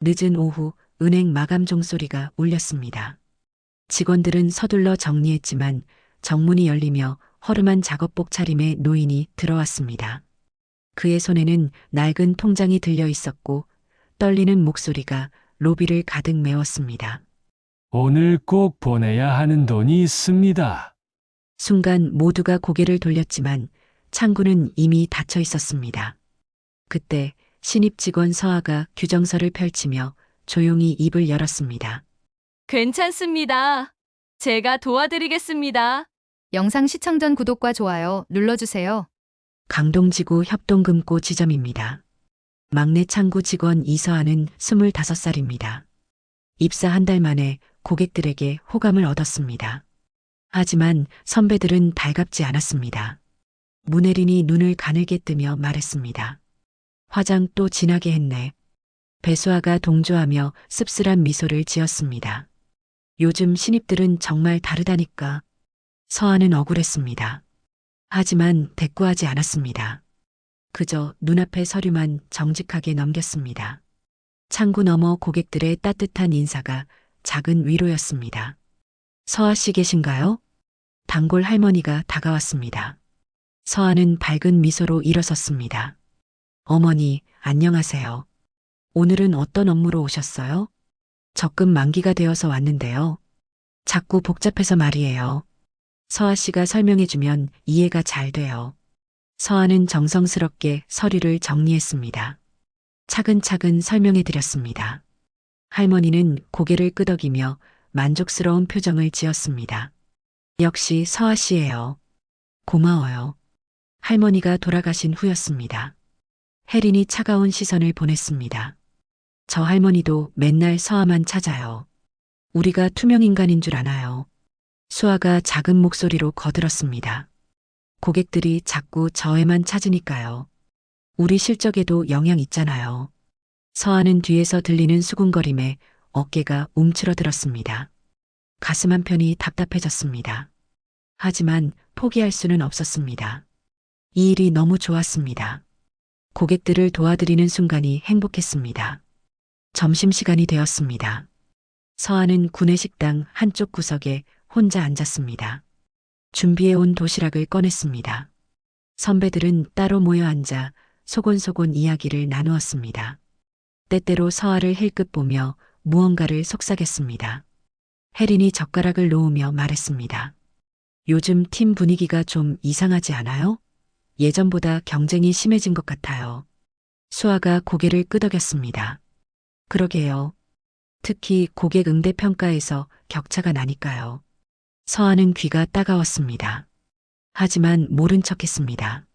늦은 오후 은행 마감 종소리가 울렸습니다. 직원들은 서둘러 정리했지만 정문이 열리며 허름한 작업복 차림의 노인이 들어왔습니다. 그의 손에는 낡은 통장이 들려 있었고 떨리는 목소리가 로비를 가득 메웠습니다. 오늘 꼭 보내야 하는 돈이 있습니다. 순간 모두가 고개를 돌렸지만 창구는 이미 닫혀 있었습니다. 그때 신입 직원 서아가 규정서를 펼치며 조용히 입을 열었습니다. 괜찮습니다. 제가 도와드리겠습니다. 영상 시청 전 구독과 좋아요 눌러주세요. 강동지구 협동금고 지점입니다. 막내 창구 직원 이서아는 25살입니다. 입사 한 달 만에 고객들에게 호감을 얻었습니다. 하지만 선배들은 달갑지 않았습니다. 문혜린이 눈을 가늘게 뜨며 말했습니다. 화장 또 진하게 했네. 배수아가 동조하며 씁쓸한 미소를 지었습니다. 요즘 신입들은 정말 다르다니까. 서아는 억울했습니다. 하지만 대꾸하지 않았습니다. 그저 눈앞의 서류만 정직하게 넘겼습니다. 창구 너머 고객들의 따뜻한 인사가 작은 위로였습니다. 서아 씨 계신가요? 단골 할머니가 다가왔습니다. 서아는 밝은 미소로 일어섰습니다. 어머니, 안녕하세요. 오늘은 어떤 업무로 오셨어요? 적금 만기가 되어서 왔는데요. 자꾸 복잡해서 말이에요. 서아 씨가 설명해주면 이해가 잘 돼요. 서아는 정성스럽게 서류를 정리했습니다. 차근차근 설명해드렸습니다. 할머니는 고개를 끄덕이며 만족스러운 표정을 지었습니다. 역시 서아 씨예요. 고마워요. 할머니가 돌아가신 후였습니다. 혜린이 차가운 시선을 보냈습니다. 저 할머니도 맨날 서아만 찾아요. 우리가 투명인간인 줄 아나요? 수아가 작은 목소리로 거들었습니다. 고객들이 자꾸 저에만 찾으니까요. 우리 실적에도 영향 있잖아요. 서아는 뒤에서 들리는 수군거림에 어깨가 움츠러들었습니다. 가슴 한편이 답답해졌습니다. 하지만 포기할 수는 없었습니다. 이 일이 너무 좋았습니다. 고객들을 도와드리는 순간이 행복했습니다. 점심시간이 되었습니다. 서아는 구내식당 한쪽 구석에 혼자 앉았습니다. 준비해온 도시락을 꺼냈습니다. 선배들은 따로 모여 앉아 소곤소곤 이야기를 나누었습니다. 때때로 서아를 힐끗 보며 무언가를 속삭였습니다. 혜린이 젓가락을 놓으며 말했습니다. 요즘 팀 분위기가 좀 이상하지 않아요? 예전보다 경쟁이 심해진 것 같아요. 수아가 고개를 끄덕였습니다. 그러게요. 특히 고객 응대 평가에서 격차가 나니까요. 서아는 귀가 따가웠습니다. 하지만 모른 척했습니다.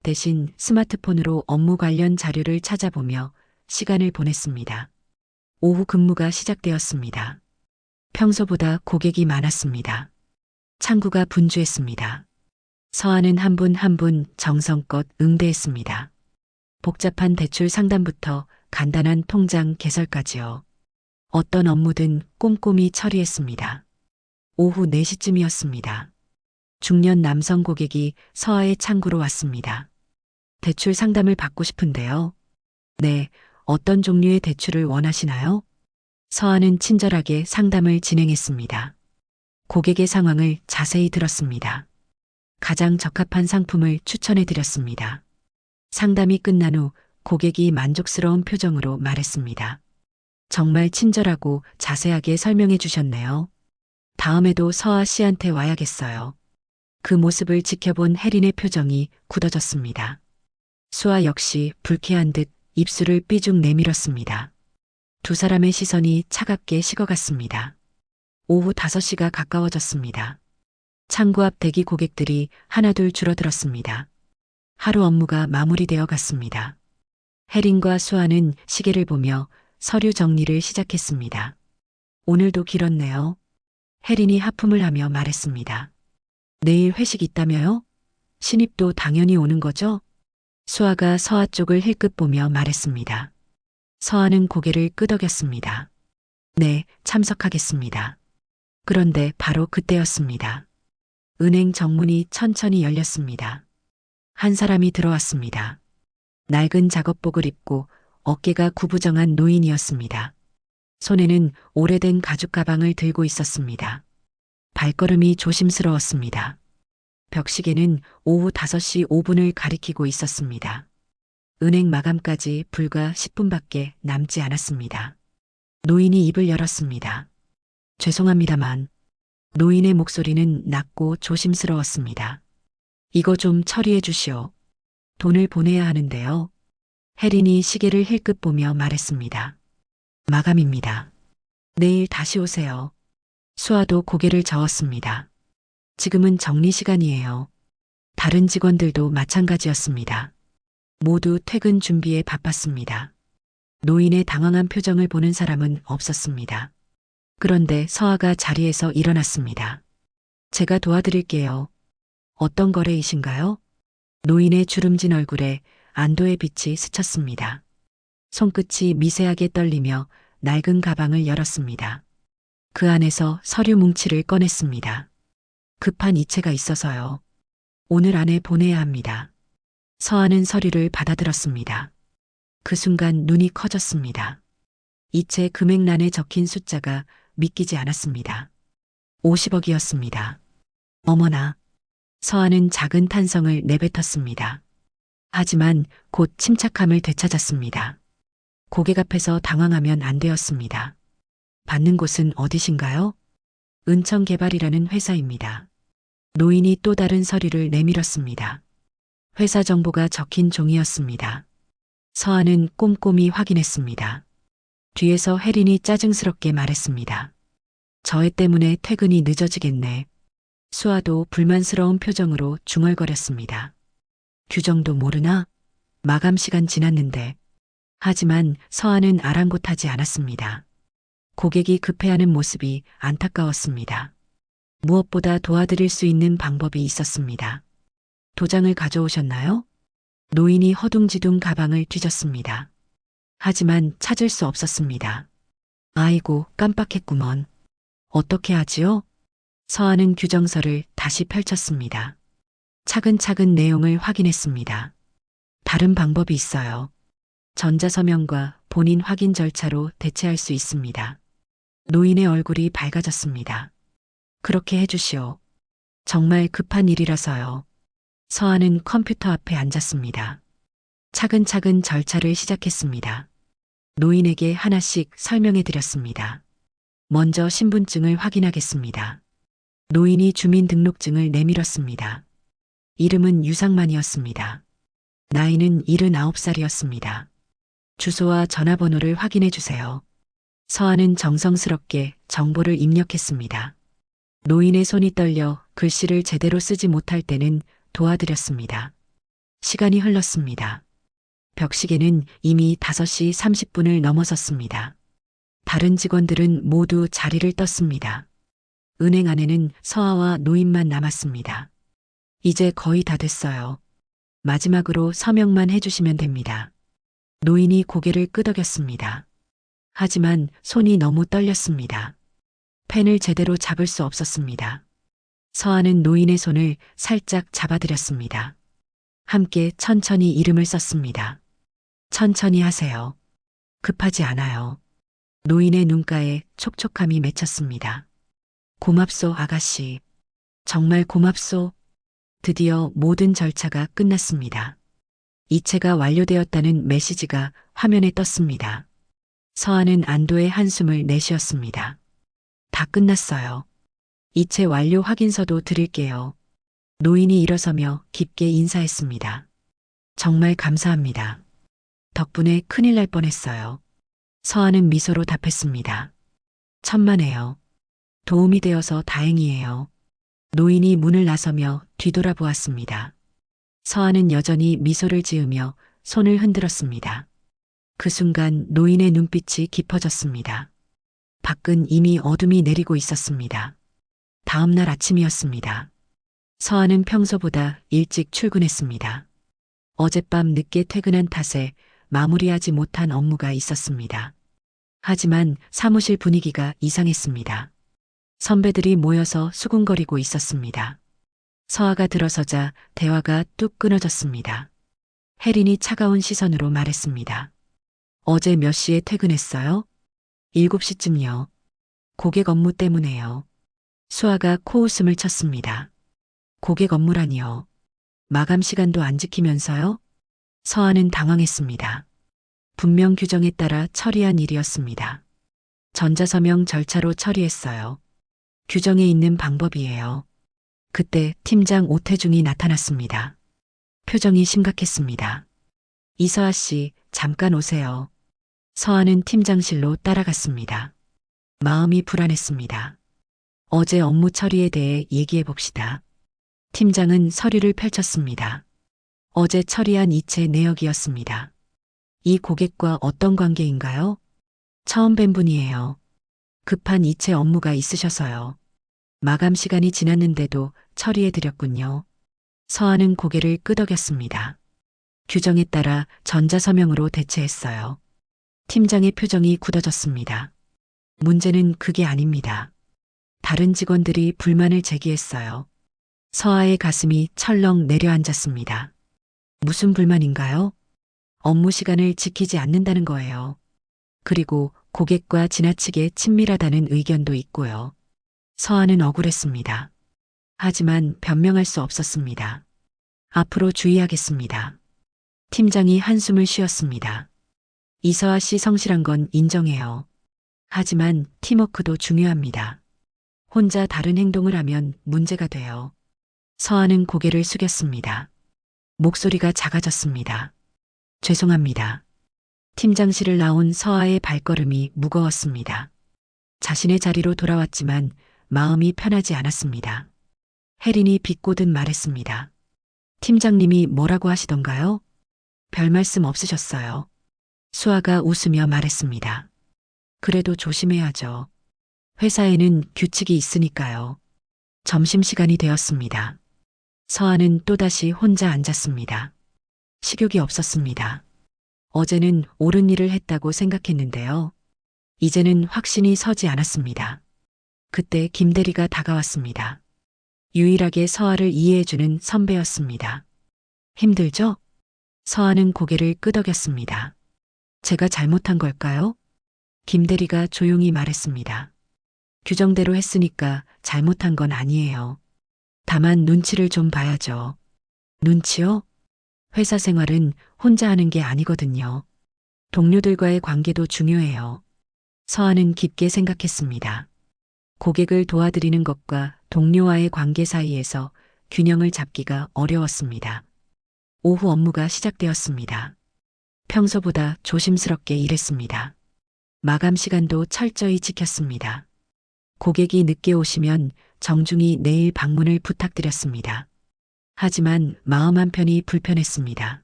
대신 스마트폰으로 업무 관련 자료를 찾아보며 시간을 보냈습니다. 오후 근무가 시작되었습니다. 평소보다 고객이 많았습니다. 창구가 분주했습니다. 서아는 한 분 한 분 정성껏 응대했습니다. 복잡한 대출 상담부터 간단한 통장 개설까지요. 어떤 업무든 꼼꼼히 처리했습니다. 오후 4시쯤이었습니다. 중년 남성 고객이 서아의 창구로 왔습니다. 대출 상담을 받고 싶은데요. 네, 어떤 종류의 대출을 원하시나요? 서아는 친절하게 상담을 진행했습니다. 고객의 상황을 자세히 들었습니다. 가장 적합한 상품을 추천해 드렸습니다. 상담이 끝난 후 고객이 만족스러운 표정으로 말했습니다. 정말 친절하고 자세하게 설명해 주셨네요. 다음에도 서아 씨한테 와야겠어요. 그 모습을 지켜본 혜린의 표정이 굳어졌습니다. 수아 역시 불쾌한 듯 입술을 삐죽 내밀었습니다. 두 사람의 시선이 차갑게 식어갔습니다. 오후 5시가 가까워졌습니다. 창구 앞 대기 고객들이 하나둘 줄어들었습니다. 하루 업무가 마무리되어 갔습니다. 혜린과 수아는 시계를 보며 서류 정리를 시작했습니다. 오늘도 길었네요. 혜린이 하품을 하며 말했습니다. 내일 회식 있다며요? 신입도 당연히 오는 거죠? 수아가 서아 쪽을 힐끗 보며 말했습니다. 서아는 고개를 끄덕였습니다. 네, 참석하겠습니다. 그런데 바로 그때였습니다. 은행 정문이 천천히 열렸습니다. 한 사람이 들어왔습니다. 낡은 작업복을 입고 어깨가 구부정한 노인이었습니다. 손에는 오래된 가죽 가방을 들고 있었습니다. 발걸음이 조심스러웠습니다. 벽시계는 오후 5시 5분을 가리키고 있었습니다. 은행 마감까지 불과 10분밖에 남지 않았습니다. 노인이 입을 열었습니다. 죄송합니다만. 노인의 목소리는 낮고 조심스러웠습니다. 이거 좀 처리해 주시오. 돈을 보내야 하는데요. 혜린이 시계를 힐끗 보며 말했습니다. 마감입니다. 내일 다시 오세요. 수아도 고개를 저었습니다. 지금은 정리 시간이에요. 다른 직원들도 마찬가지였습니다. 모두 퇴근 준비에 바빴습니다. 노인의 당황한 표정을 보는 사람은 없었습니다. 그런데 서아가 자리에서 일어났습니다. 제가 도와드릴게요. 어떤 거래이신가요? 노인의 주름진 얼굴에 안도의 빛이 스쳤습니다. 손끝이 미세하게 떨리며 낡은 가방을 열었습니다. 그 안에서 서류 뭉치를 꺼냈습니다. 급한 이체가 있어서요. 오늘 안에 보내야 합니다. 서아는 서류를 받아들었습니다. 그 순간 눈이 커졌습니다. 이체 금액란에 적힌 숫자가 믿기지 않았습니다. 50억이었습니다. 어머나. 서아는 작은 탄성을 내뱉었습니다. 하지만 곧 침착함을 되찾았습니다. 고객 앞에서 당황하면 안 되었습니다. 받는 곳은 어디신가요? 은천개발이라는 회사입니다. 노인이 또 다른 서류를 내밀었습니다. 회사 정보가 적힌 종이었습니다. 서아는 꼼꼼히 확인했습니다. 뒤에서 혜린이 짜증스럽게 말했습니다. 저 애 때문에 퇴근이 늦어지겠네. 수아도 불만스러운 표정으로 중얼거렸습니다. 규정도 모르나? 마감 시간 지났는데. 하지만 서아는 아랑곳하지 않았습니다. 고객이 급해하는 모습이 안타까웠습니다. 무엇보다 도와드릴 수 있는 방법이 있었습니다. 도장을 가져오셨나요? 노인이 허둥지둥 가방을 뒤졌습니다. 하지만 찾을 수 없었습니다. 아이고, 깜빡했구먼. 어떻게 하지요? 서아는 규정서를 다시 펼쳤습니다. 차근차근 내용을 확인했습니다. 다른 방법이 있어요. 전자서명과 본인 확인 절차로 대체할 수 있습니다. 노인의 얼굴이 밝아졌습니다. 그렇게 해주시오. 정말 급한 일이라서요. 서아는 컴퓨터 앞에 앉았습니다. 차근차근 절차를 시작했습니다. 노인에게 하나씩 설명해 드렸습니다. 먼저 신분증을 확인하겠습니다. 노인이 주민등록증을 내밀었습니다. 이름은 유상만이었습니다. 나이는 79살이었습니다. 주소와 전화번호를 확인해 주세요. 서아는 정성스럽게 정보를 입력했습니다. 노인의 손이 떨려 글씨를 제대로 쓰지 못할 때는 도와드렸습니다. 시간이 흘렀습니다. 벽시계는 이미 5시 30분을 넘어섰습니다. 다른 직원들은 모두 자리를 떴습니다. 은행 안에는 서아와 노인만 남았습니다. 이제 거의 다 됐어요. 마지막으로 서명만 해주시면 됩니다. 노인이 고개를 끄덕였습니다. 하지만 손이 너무 떨렸습니다. 펜을 제대로 잡을 수 없었습니다. 서아는 노인의 손을 살짝 잡아드렸습니다. 함께 천천히 이름을 썼습니다. 천천히 하세요. 급하지 않아요. 노인의 눈가에 촉촉함이 맺혔습니다. 고맙소, 아가씨. 정말 고맙소. 드디어 모든 절차가 끝났습니다. 이체가 완료되었다는 메시지가 화면에 떴습니다. 서아는 안도의 한숨을 내쉬었습니다. 다 끝났어요. 이체 완료 확인서도 드릴게요. 노인이 일어서며 깊게 인사했습니다. 정말 감사합니다. 덕분에 큰일 날 뻔했어요. 서아는 미소로 답했습니다. 천만에요. 도움이 되어서 다행이에요. 노인이 문을 나서며 뒤돌아보았습니다. 서아는 여전히 미소를 지으며 손을 흔들었습니다. 그 순간 노인의 눈빛이 깊어졌습니다. 밖은 이미 어둠이 내리고 있었습니다. 다음 날 아침이었습니다. 서아는 평소보다 일찍 출근했습니다. 어젯밤 늦게 퇴근한 탓에 마무리하지 못한 업무가 있었습니다. 하지만 사무실 분위기가 이상했습니다. 선배들이 모여서 수군거리고 있었습니다. 서아가 들어서자 대화가 뚝 끊어졌습니다. 혜린이 차가운 시선으로 말했습니다. 어제 몇 시에 퇴근했어요? 7시쯤요. 고객 업무 때문에요. 수아가 코웃음을 쳤습니다. 고객 업무라니요. 마감 시간도 안 지키면서요? 서아는 당황했습니다. 분명 규정에 따라 처리한 일이었습니다. 전자서명 절차로 처리했어요. 규정에 있는 방법이에요. 그때 팀장 오태중이 나타났습니다. 표정이 심각했습니다. 이서아 씨, 잠깐 오세요. 서아는 팀장실로 따라갔습니다. 마음이 불안했습니다. 어제 업무 처리에 대해 얘기해 봅시다. 팀장은 서류를 펼쳤습니다. 어제 처리한 이체 내역이었습니다. 이 고객과 어떤 관계인가요? 처음 뵌 분이에요. 급한 이체 업무가 있으셔서요. 마감 시간이 지났는데도 처리해 드렸군요. 서아는 고개를 끄덕였습니다. 규정에 따라 전자서명으로 대체했어요. 팀장의 표정이 굳어졌습니다. 문제는 그게 아닙니다. 다른 직원들이 불만을 제기했어요. 서아의 가슴이 철렁 내려앉았습니다. 무슨 불만인가요? 업무 시간을 지키지 않는다는 거예요. 그리고 고객과 지나치게 친밀하다는 의견도 있고요. 서아는 억울했습니다. 하지만 변명할 수 없었습니다. 앞으로 주의하겠습니다. 팀장이 한숨을 쉬었습니다. 이서아 씨 성실한 건 인정해요. 하지만 팀워크도 중요합니다. 혼자 다른 행동을 하면 문제가 돼요. 서아는 고개를 숙였습니다. 목소리가 작아졌습니다. 죄송합니다. 팀장실을 나온 서아의 발걸음이 무거웠습니다. 자신의 자리로 돌아왔지만 마음이 편하지 않았습니다. 혜린이 비꼬듯 말했습니다. 팀장님이 뭐라고 하시던가요? 별 말씀 없으셨어요. 수아가 웃으며 말했습니다. 그래도 조심해야죠. 회사에는 규칙이 있으니까요. 점심시간이 되었습니다. 서아는 또다시 혼자 앉았습니다. 식욕이 없었습니다. 어제는 옳은 일을 했다고 생각했는데요. 이제는 확신이 서지 않았습니다. 그때 김대리가 다가왔습니다. 유일하게 서아를 이해해주는 선배였습니다. 힘들죠? 서아는 고개를 끄덕였습니다. 제가 잘못한 걸까요? 김대리가 조용히 말했습니다. 규정대로 했으니까 잘못한 건 아니에요. 다만 눈치를 좀 봐야죠. 눈치요? 회사 생활은 혼자 하는 게 아니거든요. 동료들과의 관계도 중요해요. 서아는 깊게 생각했습니다. 고객을 도와드리는 것과 동료와의 관계 사이에서 균형을 잡기가 어려웠습니다. 오후 업무가 시작되었습니다. 평소보다 조심스럽게 일했습니다. 마감 시간도 철저히 지켰습니다. 고객이 늦게 오시면 정중히 내일 방문을 부탁드렸습니다. 하지만 마음 한편이 불편했습니다.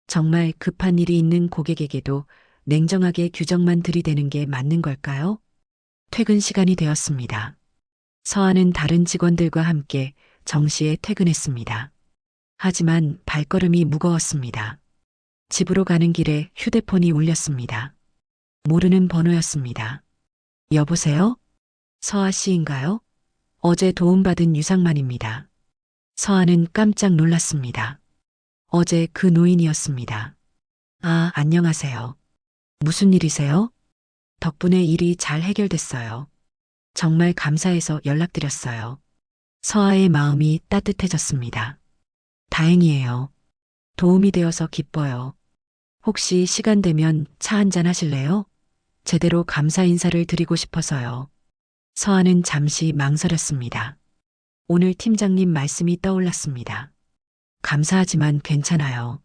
정말 급한 일이 있는 고객에게도 냉정하게 규정만 들이대는 게 맞는 걸까요? 퇴근 시간이 되었습니다. 서아는 다른 직원들과 함께 정시에 퇴근했습니다. 하지만 발걸음이 무거웠습니다. 집으로 가는 길에 휴대폰이 울렸습니다. 모르는 번호였습니다. 여보세요? 서아 씨인가요? 어제 도움받은 유상만입니다. 서아는 깜짝 놀랐습니다. 어제 그 노인이었습니다. 아, 안녕하세요. 무슨 일이세요? 덕분에 일이 잘 해결됐어요. 정말 감사해서 연락드렸어요. 서아의 마음이 따뜻해졌습니다. 다행이에요. 도움이 되어서 기뻐요. 혹시 시간 되면 차 한잔 하실래요? 제대로 감사 인사를 드리고 싶어서요. 서아는 잠시 망설였습니다. 오늘 팀장님 말씀이 떠올랐습니다. 감사하지만 괜찮아요.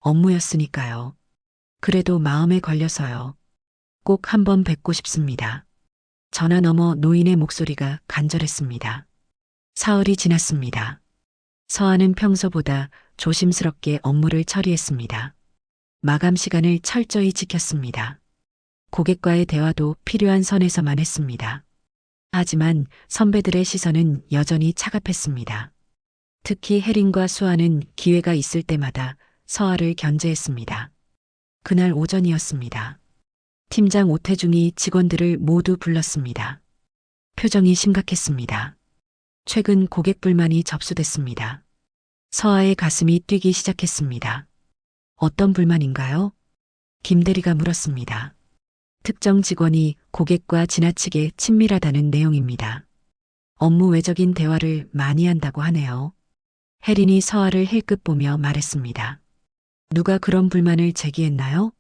업무였으니까요. 그래도 마음에 걸려서요. 꼭 한번 뵙고 싶습니다. 전화 너머 노인의 목소리가 간절했습니다. 사흘이 지났습니다. 서아는 평소보다 조심스럽게 업무를 처리했습니다. 마감 시간을 철저히 지켰습니다. 고객과의 대화도 필요한 선에서만 했습니다. 하지만 선배들의 시선은 여전히 차갑했습니다. 특히 혜린과 수아는 기회가 있을 때마다 서아를 견제했습니다. 그날 오전이었습니다. 팀장 오태중이 직원들을 모두 불렀습니다. 표정이 심각했습니다. 최근 고객 불만이 접수됐습니다. 서아의 가슴이 뛰기 시작했습니다. 어떤 불만인가요? 김대리가 물었습니다. 특정 직원이 고객과 지나치게 친밀하다는 내용입니다. 업무 외적인 대화를 많이 한다고 하네요. 혜린이 서아를 힐끗 보며 말했습니다. 누가 그런 불만을 제기했나요?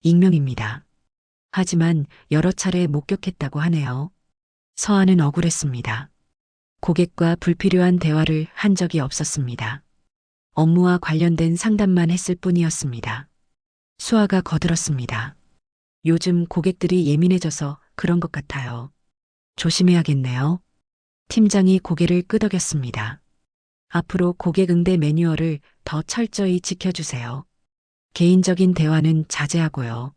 익명입니다. 하지만 여러 차례 목격했다고 하네요. 서아는 억울했습니다. 고객과 불필요한 대화를 한 적이 없었습니다. 업무와 관련된 상담만 했을 뿐이었습니다. 수아가 거들었습니다. 요즘 고객들이 예민해져서 그런 것 같아요. 조심해야겠네요. 팀장이 고개를 끄덕였습니다. 앞으로 고객 응대 매뉴얼을 더 철저히 지켜주세요. 개인적인 대화는 자제하고요.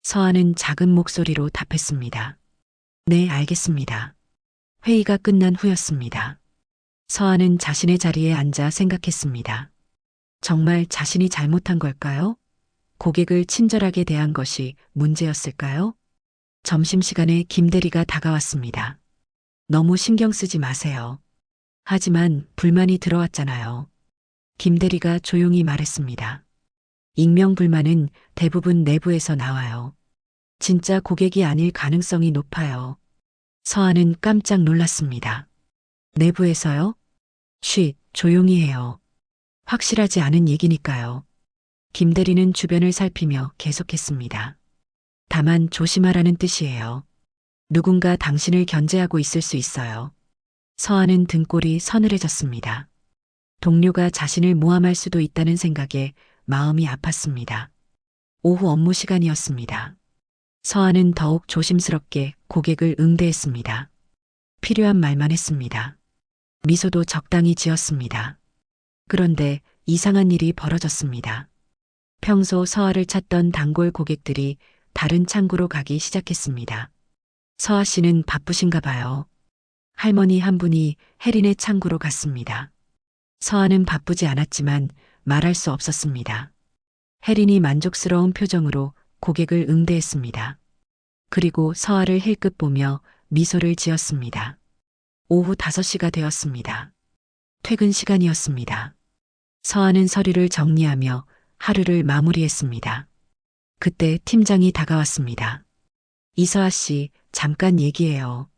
서아는 작은 목소리로 답했습니다. 네, 알겠습니다. 회의가 끝난 후였습니다. 서아는 자신의 자리에 앉아 생각했습니다. 정말 자신이 잘못한 걸까요? 고객을 친절하게 대한 것이 문제였을까요? 점심시간에 김대리가 다가왔습니다. 너무 신경 쓰지 마세요. 하지만 불만이 들어왔잖아요. 김대리가 조용히 말했습니다. 익명 불만은 대부분 내부에서 나와요. 진짜 고객이 아닐 가능성이 높아요. 서아는 깜짝 놀랐습니다. 내부에서요? 쉿, 조용히 해요. 확실하지 않은 얘기니까요. 김대리는 주변을 살피며 계속했습니다. 다만 조심하라는 뜻이에요. 누군가 당신을 견제하고 있을 수 있어요. 서아는 등골이 서늘해졌습니다. 동료가 자신을 모함할 수도 있다는 생각에 마음이 아팠습니다. 오후 업무 시간이었습니다. 서아는 더욱 조심스럽게 고객을 응대했습니다. 필요한 말만 했습니다. 미소도 적당히 지었습니다. 그런데 이상한 일이 벌어졌습니다. 평소 서아를 찾던 단골 고객들이 다른 창구로 가기 시작했습니다. 서아 씨는 바쁘신가 봐요. 할머니 한 분이 혜린의 창구로 갔습니다. 서아는 바쁘지 않았지만 말할 수 없었습니다. 혜린이 만족스러운 표정으로 고객을 응대했습니다. 그리고 서아를 힐끗 보며 미소를 지었습니다. 오후 5시가 되었습니다. 퇴근 시간이었습니다. 서아는 서류를 정리하며 하루를 마무리했습니다. 그때 팀장이 다가왔습니다. 이서아 씨, 잠깐 얘기해요.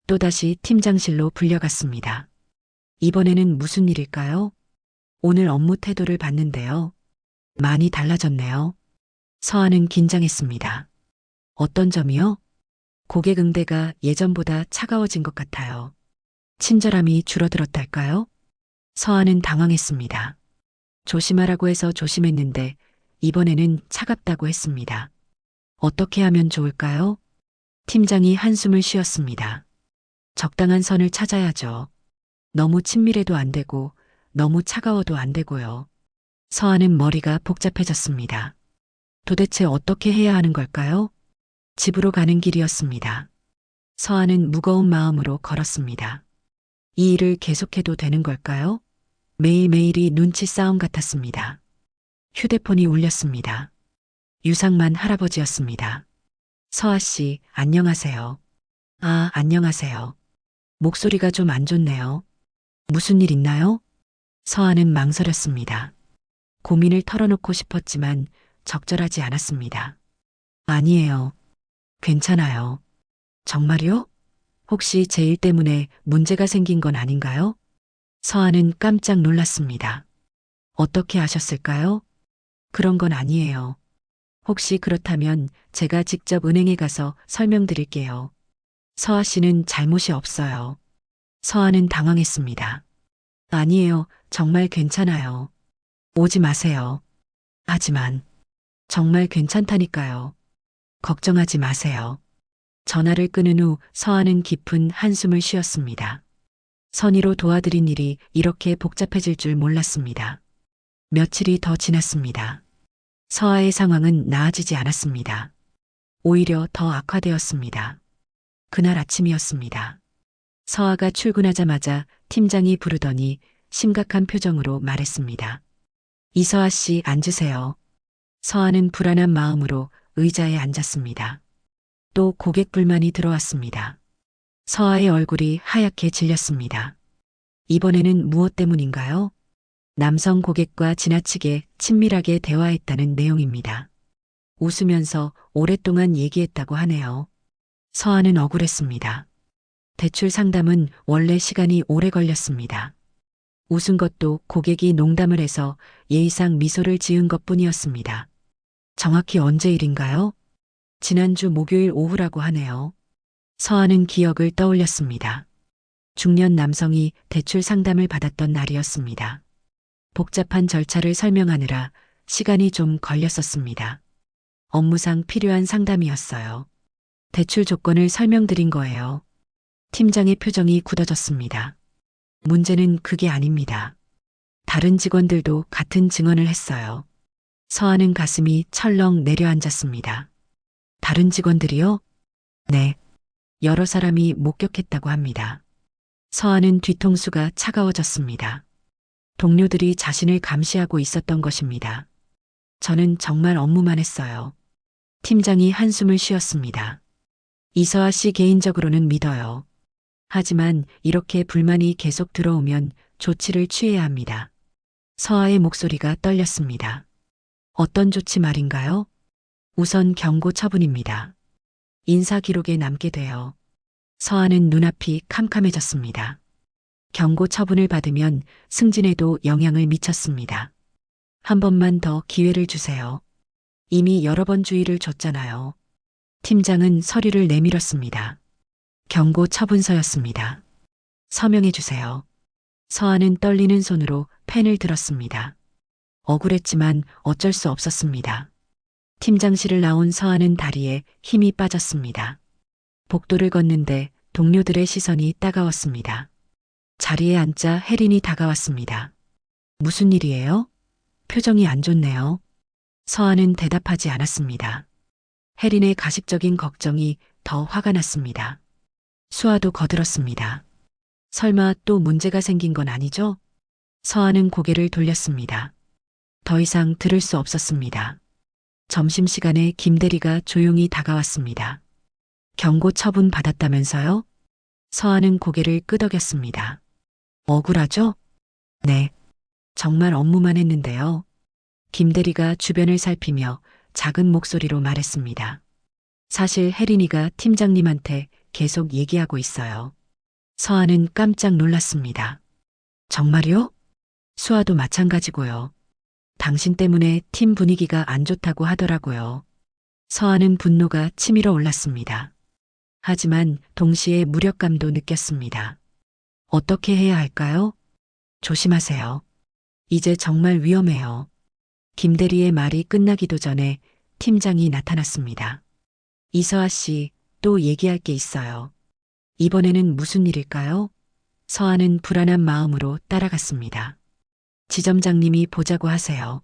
또다시 팀장실로 불려갔습니다. 이번에는 무슨 일일까요? 오늘 업무 태도를 봤는데요. 많이 달라졌네요. 서아는 긴장했습니다. 어떤 점이요? 고객 응대가 예전보다 차가워진 것 같아요. 친절함이 줄어들었달까요? 서아는 당황했습니다. 조심하라고 해서 조심했는데 이번에는 차갑다고 했습니다. 어떻게 하면 좋을까요? 팀장이 한숨을 쉬었습니다. 적당한 선을 찾아야죠. 너무 친밀해도 안 되고 너무 차가워도 안 되고요. 서아는 머리가 복잡해졌습니다. 도대체 어떻게 해야 하는 걸까요? 집으로 가는 길이었습니다. 서아는 무거운 마음으로 걸었습니다. 이 일을 계속해도 되는 걸까요? 매일매일이 눈치 싸움 같았습니다. 휴대폰이 울렸습니다. 유상만 할아버지였습니다. 서아 씨, 안녕하세요. 아, 안녕하세요. 목소리가 좀 안 좋네요. 무슨 일 있나요? 서아는 망설였습니다. 고민을 털어놓고 싶었지만 적절하지 않았습니다. 아니에요. 괜찮아요. 정말요? 혹시 제 일 때문에 문제가 생긴 건 아닌가요? 서아는 깜짝 놀랐습니다. 어떻게 아셨을까요? 그런 건 아니에요. 혹시 그렇다면 제가 직접 은행에 가서 설명드릴게요. 서아 씨는 잘못이 없어요. 서아는 당황했습니다. 아니에요. 정말 괜찮아요. 오지 마세요. 하지만 정말 괜찮다니까요. 걱정하지 마세요. 전화를 끊은 후 서아는 깊은 한숨을 쉬었습니다. 선의로 도와드린 일이 이렇게 복잡해질 줄 몰랐습니다. 며칠이 더 지났습니다. 서아의 상황은 나아지지 않았습니다. 오히려 더 악화되었습니다. 그날 아침이었습니다. 서아가 출근하자마자 팀장이 부르더니 심각한 표정으로 말했습니다. 이서아 씨, 앉으세요. 서아는 불안한 마음으로 의자에 앉았습니다. 또 고객 불만이 들어왔습니다. 서아의 얼굴이 하얗게 질렸습니다. 이번에는 무엇 때문인가요? 남성 고객과 지나치게 친밀하게 대화했다는 내용입니다. 웃으면서 오랫동안 얘기했다고 하네요. 서한은 억울했습니다. 대출 상담은 원래 시간이 오래 걸렸습니다. 웃은 것도 고객이 농담을 해서 예의상 미소를 지은 것뿐이었습니다. 정확히 언제 일인가요? 지난주 목요일 오후라고 하네요. 서한은 기억을 떠올렸습니다. 중년 남성이 대출 상담을 받았던 날이었습니다. 복잡한 절차를 설명하느라 시간이 좀 걸렸었습니다. 업무상 필요한 상담이었어요. 대출 조건을 설명드린 거예요. 팀장의 표정이 굳어졌습니다. 문제는 그게 아닙니다. 다른 직원들도 같은 증언을 했어요. 서한은 가슴이 철렁 내려앉았습니다. 다른 직원들이요? 네. 여러 사람이 목격했다고 합니다. 서한은 뒤통수가 차가워졌습니다. 동료들이 자신을 감시하고 있었던 것입니다. 저는 정말 업무만 했어요. 팀장이 한숨을 쉬었습니다. 이서아 씨 개인적으로는 믿어요. 하지만 이렇게 불만이 계속 들어오면 조치를 취해야 합니다. 서아의 목소리가 떨렸습니다. 어떤 조치 말인가요? 우선 경고 처분입니다. 인사 기록에 남게 돼요. 서아는 눈앞이 캄캄해졌습니다. 경고 처분을 받으면 승진에도 영향을 미쳤습니다. 한 번만 더 기회를 주세요. 이미 여러 번 주의를 줬잖아요. 팀장은 서류를 내밀었습니다. 경고 처분서였습니다. 서명해 주세요. 서한은 떨리는 손으로 펜을 들었습니다. 억울했지만 어쩔 수 없었습니다. 팀장실을 나온 서한은 다리에 힘이 빠졌습니다. 복도를 걷는데 동료들의 시선이 따가웠습니다. 자리에 앉자 혜린이 다가왔습니다. 무슨 일이에요? 표정이 안 좋네요. 서한은 대답하지 않았습니다. 혜린의 가식적인 걱정이 더 화가 났습니다. 수아도 거들었습니다. 설마 또 문제가 생긴 건 아니죠? 서한은 고개를 돌렸습니다. 더 이상 들을 수 없었습니다. 점심시간에 김대리가 조용히 다가왔습니다. 경고 처분 받았다면서요? 서한은 고개를 끄덕였습니다. 억울하죠? 네. 정말 업무만 했는데요. 김대리가 주변을 살피며 작은 목소리로 말했습니다. 사실 혜린이가 팀장님한테 계속 얘기하고 있어요. 서한은 깜짝 놀랐습니다. 정말요? 수아도 마찬가지고요. 당신 때문에 팀 분위기가 안 좋다고 하더라고요. 서한은 분노가 치밀어 올랐습니다. 하지만 동시에 무력감도 느꼈습니다. 어떻게 해야 할까요? 조심하세요. 이제 정말 위험해요. 김대리의 말이 끝나기도 전에 팀장이 나타났습니다. 이서아 씨, 또 얘기할 게 있어요. 이번에는 무슨 일일까요? 서한은 불안한 마음으로 따라갔습니다. 지점장님이 보자고 하세요.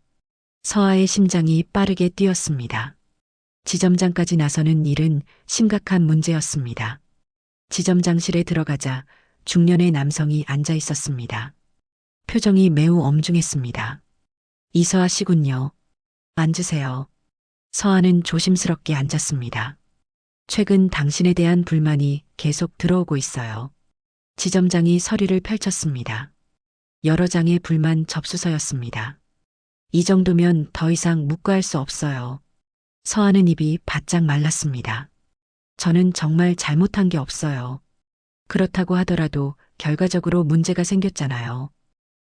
서아의 심장이 빠르게 뛰었습니다. 지점장까지 나서는 일은 심각한 문제였습니다. 지점장실에 들어가자 중년의 남성이 앉아 있었습니다. 표정이 매우 엄중했습니다. 이서아 씨군요. 앉으세요. 서아는 조심스럽게 앉았습니다. 최근 당신에 대한 불만이 계속 들어오고 있어요. 지점장이 서류를 펼쳤습니다. 여러 장의 불만 접수서였습니다. 이 정도면 더 이상 묵과할 수 없어요. 서하는 입이 바짝 말랐습니다. 저는 정말 잘못한 게 없어요. 그렇다고 하더라도 결과적으로 문제가 생겼잖아요.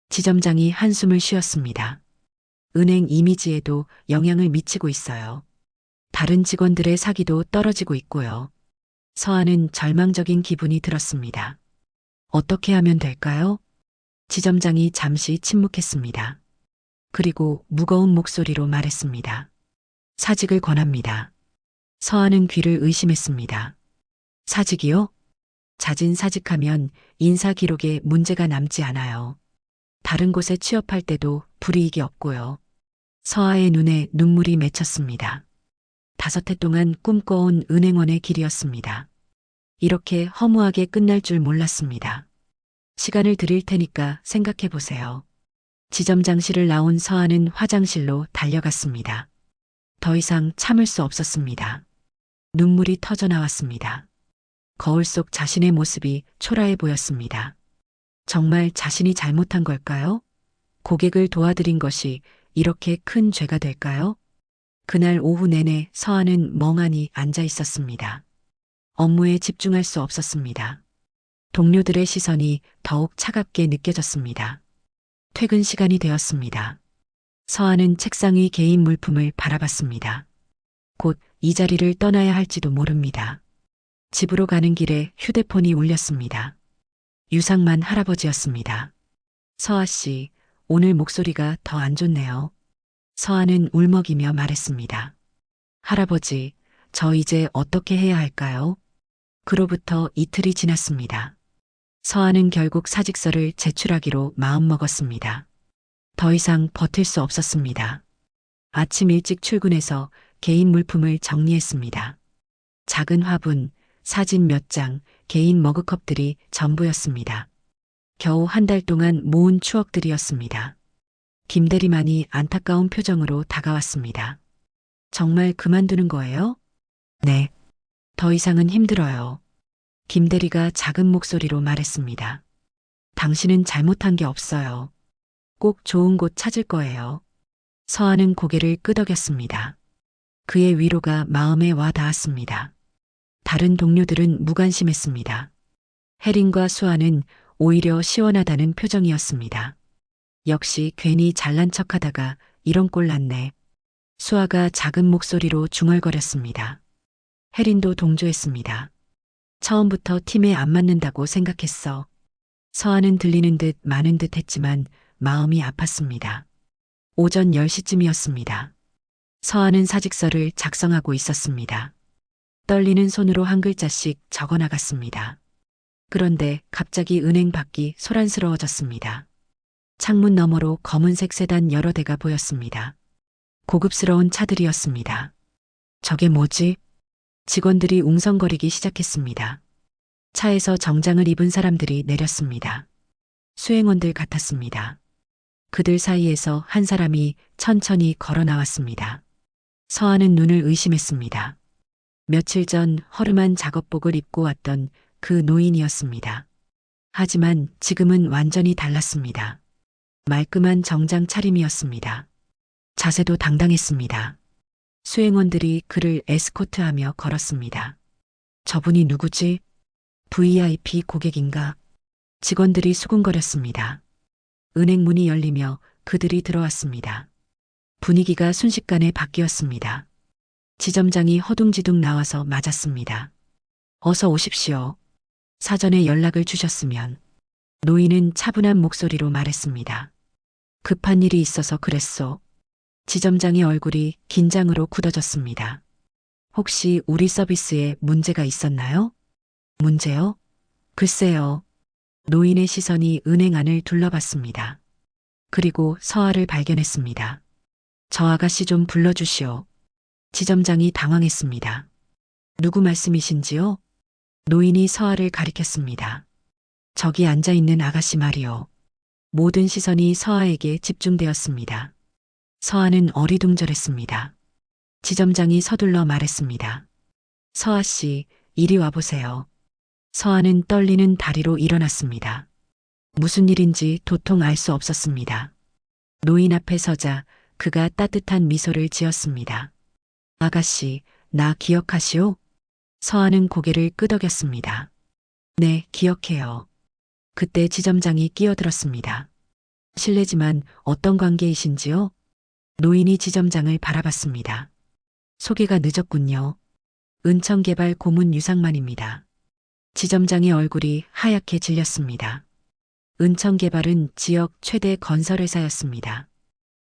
지점장이 한숨을 쉬었습니다. 은행 이미지에도 영향을 미치고 있어요. 다른 직원들의 사기도 떨어지고 있고요. 서하는 절망적인 기분이 들었습니다. 어떻게 하면 될까요? 지점장이 잠시 침묵했습니다. 그리고 무거운 목소리로 말했습니다. 사직을 권합니다. 서하는 귀를 의심했습니다. 사직이요? 자진 사직하면 인사 기록에 문제가 남지 않아요. 다른 곳에 취업할 때도 불이익이 없고요. 서하의 눈에 눈물이 맺혔습니다. 5해 동안 꿈꿔온 은행원의 길이었습니다. 이렇게 허무하게 끝날 줄 몰랐습니다. 시간을 드릴 테니까 생각해 보세요. 지점장실을 나온 서하는 화장실로 달려갔습니다. 더 이상 참을 수 없었습니다. 눈물이 터져 나왔습니다. 거울 속 자신의 모습이 초라해 보였습니다. 정말 자신이 잘못한 걸까요? 고객을 도와드린 것이 이렇게 큰 죄가 될까요? 그날 오후 내내 서한은 멍하니 앉아 있었습니다. 업무에 집중할 수 없었습니다. 동료들의 시선이 더욱 차갑게 느껴졌습니다. 퇴근 시간이 되었습니다. 서한은 책상 위 개인 물품을 바라봤습니다. 곧 이 자리를 떠나야 할지도 모릅니다. 집으로 가는 길에 휴대폰이 울렸습니다. 유상만 할아버지였습니다. 서아 씨, 오늘 목소리가 더 안 좋네요. 서아는 울먹이며 말했습니다. 할아버지, 저 이제 어떻게 해야 할까요? 그로부터 이틀이 지났습니다. 서아는 결국 사직서를 제출하기로 마음먹었습니다. 더 이상 버틸 수 없었습니다. 아침 일찍 출근해서 개인 물품을 정리했습니다. 작은 화분, 사진 몇 장, 개인 머그컵들이 전부였습니다. 겨우 한 달 동안 모은 추억들이었습니다. 김대리만이 안타까운 표정으로 다가왔습니다. 정말 그만두는 거예요? 네. 더 이상은 힘들어요. 김대리가 작은 목소리로 말했습니다. 당신은 잘못한 게 없어요. 꼭 좋은 곳 찾을 거예요. 서아는 고개를 끄덕였습니다. 그의 위로가 마음에 와 닿았습니다. 다른 동료들은 무관심했습니다. 혜린과 수아는 오히려 시원하다는 표정이었습니다. 역시 괜히 잘난 척하다가 이런 꼴 났네. 수아가 작은 목소리로 중얼거렸습니다. 혜린도 동조했습니다. 처음부터 팀에 안 맞는다고 생각했어. 서아는 들리는 듯 마는 듯 했지만 마음이 아팠습니다. 오전 10시쯤이었습니다. 서아는 사직서를 작성하고 있었습니다. 떨리는 손으로 한 글자씩 적어 나갔습니다. 그런데 갑자기 은행 밖이 소란스러워졌습니다. 창문 너머로 검은색 세단 여러 대가 보였습니다. 고급스러운 차들이었습니다. 저게 뭐지? 직원들이 웅성거리기 시작했습니다. 차에서 정장을 입은 사람들이 내렸습니다. 수행원들 같았습니다. 그들 사이에서 한 사람이 천천히 걸어 나왔습니다. 서아는 눈을 의심했습니다. 며칠 전 허름한 작업복을 입고 왔던 그 노인이었습니다. 하지만 지금은 완전히 달랐습니다. 말끔한 정장 차림이었습니다. 자세도 당당했습니다. 수행원들이 그를 에스코트하며 걸었습니다. 저분이 누구지? VIP 고객인가? 직원들이 수군거렸습니다. 은행 문이 열리며 그들이 들어왔습니다. 분위기가 순식간에 바뀌었습니다. 지점장이 허둥지둥 나와서 맞았습니다. 어서 오십시오. 사전에 연락을 주셨으면. 노인은 차분한 목소리로 말했습니다. 급한 일이 있어서 그랬소. 지점장의 얼굴이 긴장으로 굳어졌습니다. 혹시 우리 서비스에 문제가 있었나요? 문제요? 글쎄요. 노인의 시선이 은행 안을 둘러봤습니다. 그리고 서아를 발견했습니다. 저 아가씨 좀 불러주시오. 지점장이 당황했습니다. 누구 말씀이신지요? 노인이 서아를 가리켰습니다. 저기 앉아있는 아가씨 말이요. 모든 시선이 서아에게 집중되었습니다. 서아는 어리둥절했습니다. 지점장이 서둘러 말했습니다. 서아 씨, 이리 와보세요. 서아는 떨리는 다리로 일어났습니다. 무슨 일인지 도통 알 수 없었습니다. 노인 앞에 서자 그가 따뜻한 미소를 지었습니다. 아가씨, 나 기억하시오? 서아는 고개를 끄덕였습니다. 네, 기억해요. 그때 지점장이 끼어들었습니다. 실례지만 어떤 관계이신지요? 노인이 지점장을 바라봤습니다. 소개가 늦었군요. 은천개발 고문 유상만입니다. 지점장의 얼굴이 하얗게 질렸습니다. 은천개발은 지역 최대 건설회사였습니다.